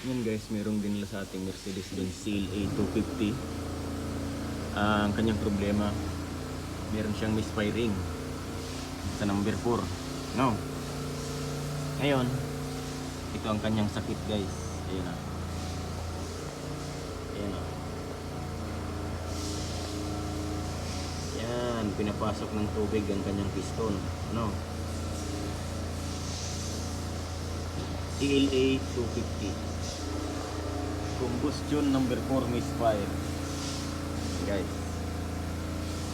Yan guys, meron din nila sa ating Mercedes-Benz CLA 250. Ang kanyang problema, meron siyang misfiring sa number 4. No? Ngayon, ito ang kanyang sakit guys. Ayan na. Ayan na. Yan, pinapasok ng tubig ang kanyang piston. Ano? CLA 250. Combustion number 4 misfire. Guys,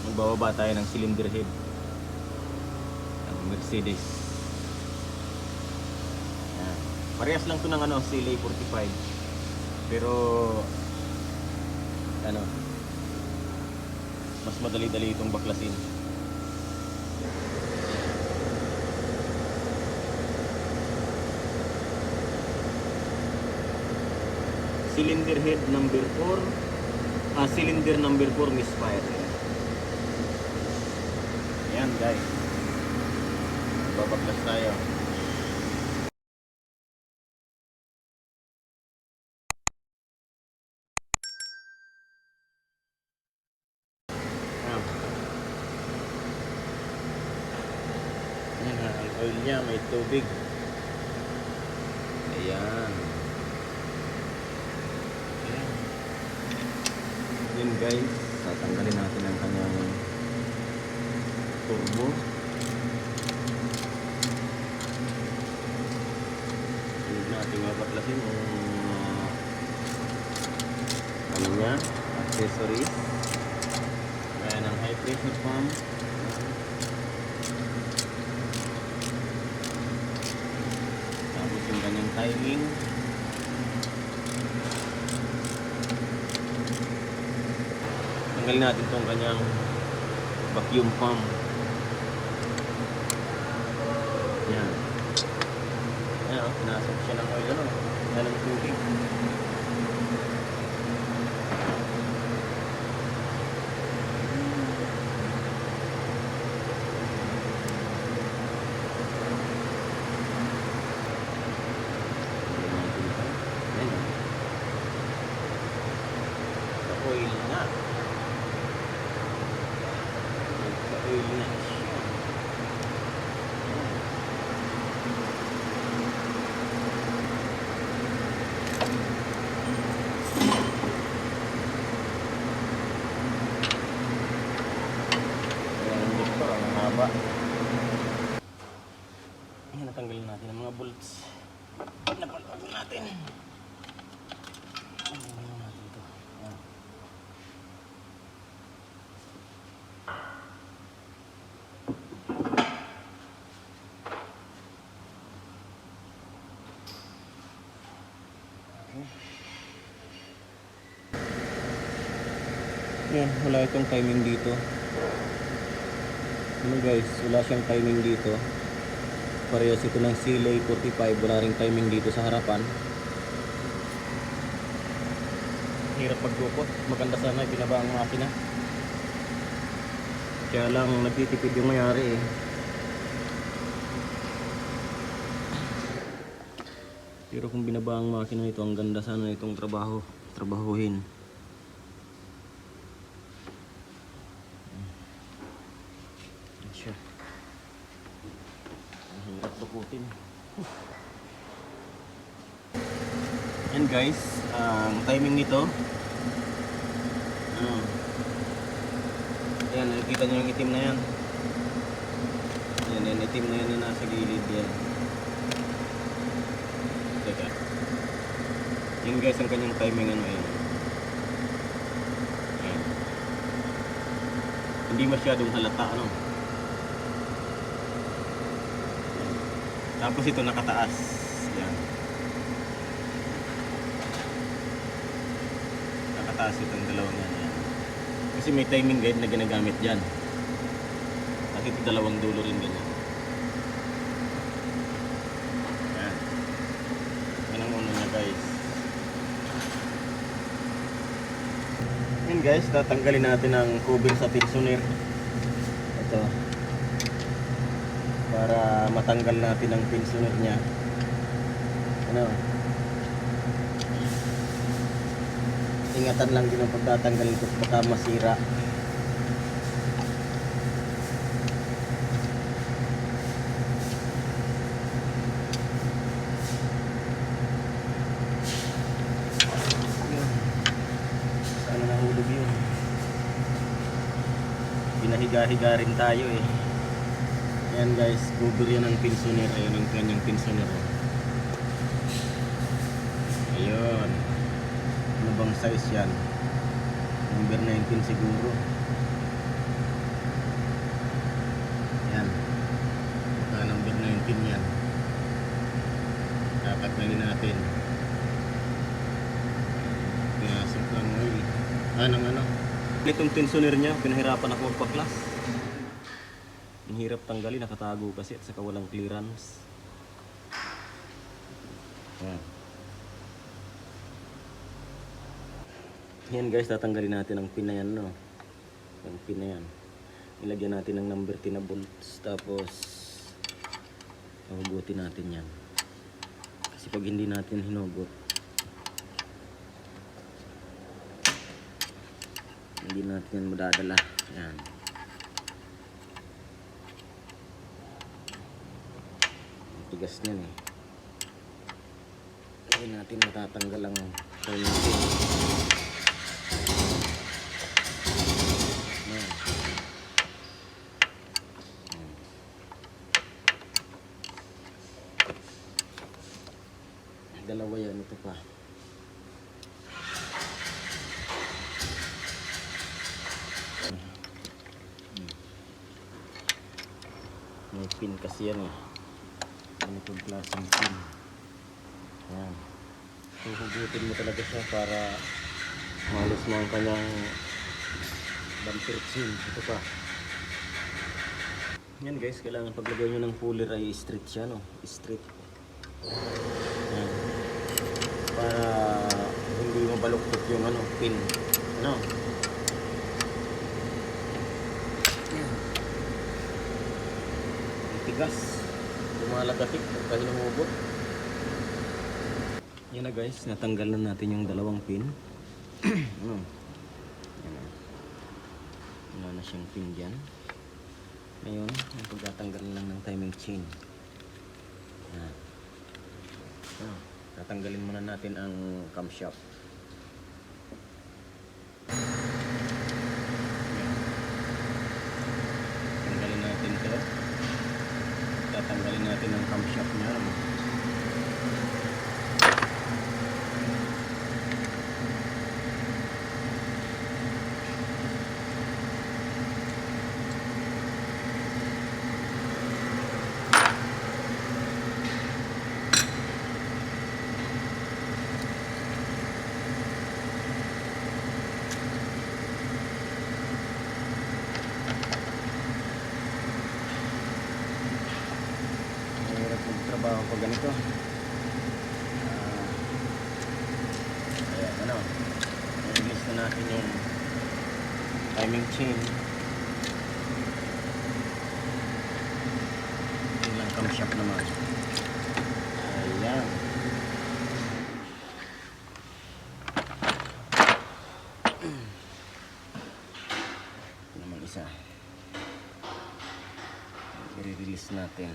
magbababa tayo ng cylinder head ng Mercedes. Yan. Parehas lang to ng ano, CLA 45. Pero ano, mas madali-dali itong baklasin. Cylinder head number 4, cylinder number 4 misfire. Ayan guys, babaklas tayo. Ayan, ang oil nya may tubig. Ayan. Yun guys, tatanggalin natin ang kanyang turbo. Yun natin mapaklasin yung ano niya, accessories. Ayan ang high pressure pump. Tapos yung kanyang timing. Tanggalin natin itong kanyang vacuum pump. Yan. Yan o, pinasok siya ng oil, ano? Yan ang tubig. Yan o. Sa oil na. Oil na siya. Ayan ang motor, ang haba. Ayan, natanggalin natin ang mga bolts. Napalpag natin. Ayan natin ito. Ayan. Yan, wala itong timing dito. Ano guys, wala siyang timing dito. Parehas ito ng CLA 45, wala ring timing dito sa harapan. Hirap magdukot, maganda sana binaba ang makina. Kaya lang nagtitipid yung mayari eh. Pero kung binaba ang makina nito, ang ganda sana itong trabahuhin. Siya. Ang hirap dukutin. Yan guys, ang timing nito. Yan, nakikita nyo yung itim na yan. Yan, itim na yan na nasa gilid yan. Teka. Yan guys, ang kanyang timing ano yan. Yan. Hindi masyadong halata ano. Tapos ito nakataas. Yan. Nakataas itong dalawang yan. Kasi may timing guide na ginagamit dyan. Kasi ito dalawang dulo rin ganyan. Yan. Yan ang una niya guys. Yan guys, tatanggalin natin ang cover sa tensioner. Ito. Para matanggal natin ang tensioner niya. Ano? ingatan lang din ang pagtatanggal nito, baka masira. Yun. Sana nahulog yun. Pinahiga-higa rin tayo eh. Ayan guys, cover yan ng pinsoner. Ayun ang kanyang pinsoner. Ayun. Ano bang size yan? Number 19 siguro. Yan. Baka number 19 yan. Tataglalin natin. Pinasok lang oil. Ng ano? Itong tensioner niya, pinahirapan ako magpa-class. Ang hirap tanggalin, nakatago kasi at saka walang clearance. Yan. Yan guys, tatanggalin natin ang pin na yan, no? Ang pin na yan. Ilagyan natin ng number 10 na bolts. Tapos, hugutin natin yan. Kasi pag hindi natin hinugot, hindi natin yan madadala. Yan. Tigas niyan eh. Hindi natin matatanggal ang timing pin. Yan. Dalawa yan, ito pa. May pin kasi yan eh. Ganitong klaseng pin. Yan. Huhugutin mo talaga siya para malis mo ang kanyang bumper chain. Ito pa. Yan guys, kailangan paglagay nyo ng puller ay straight siya, no? Straight. Yan. Para hindi mabaluktot yung ano, pin. Ano? Tigas, lumalagatik pagka hinumugot. Yan na guys, natanggal na natin yung dalawang pin. Ano? Yan. Wala na siyang pin dyan. Ngayon, ang pagtatanggal lang ng timing chain. Yan. Tatanggalin muna natin ang camshaft. Tanggalin natin ito. Tatanggalin natin ang camshaft niya. Trabaho pag ganito. Ayan, ano, i-release na natin yung timing chain. Yung lang camshaft naman. Ayan. Ito naman isa. I-release natin.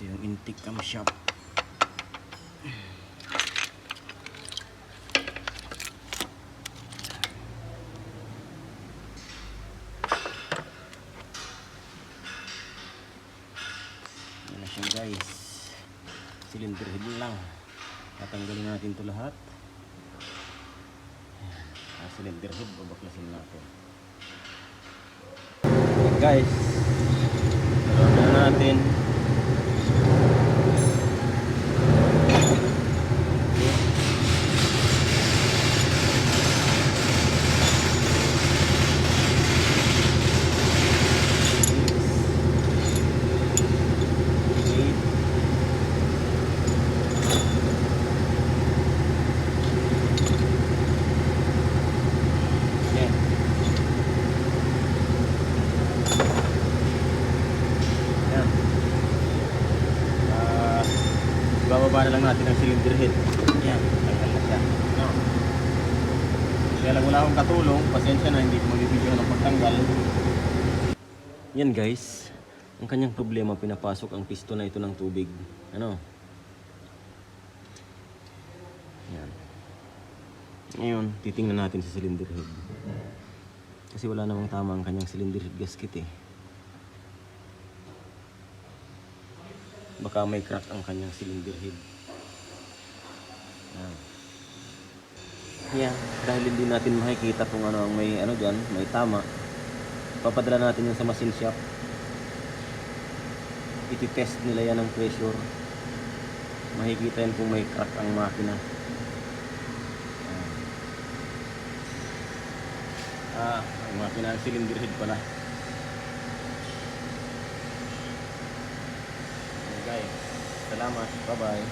Yung intake camshaft. Yan na siya guys. Cylinder head lang. Tatanggalin natin ito lahat. Cylinder head, babaklasin natin. Yan guys. Tanggalin na natin. Ibababa na lang natin ang cylinder head. Yan, tanggal na siya. No. Kaya lang wala akong katulong, pasensya na, hindi ko magbibigyan ng pagtanggal. Yan guys, ang kanyang problema, pinapasok ang piston na ito ng tubig. Ano? Yan. Ngayon, titingnan natin sa cylinder head. Kasi wala namang tama ang kanyang cylinder head gasket eh. Baka may crack ang kanyang cylinder head. Yan. Dahil hindi natin makikita kung ano ang may ano dyan, may tama. Papadala natin yan sa machine shop. Iti-test nila yan ng pressure. Makikita yan kung may crack ang makina. Ang makina ang cylinder head pala. Okay guys, salamat. Bye bye.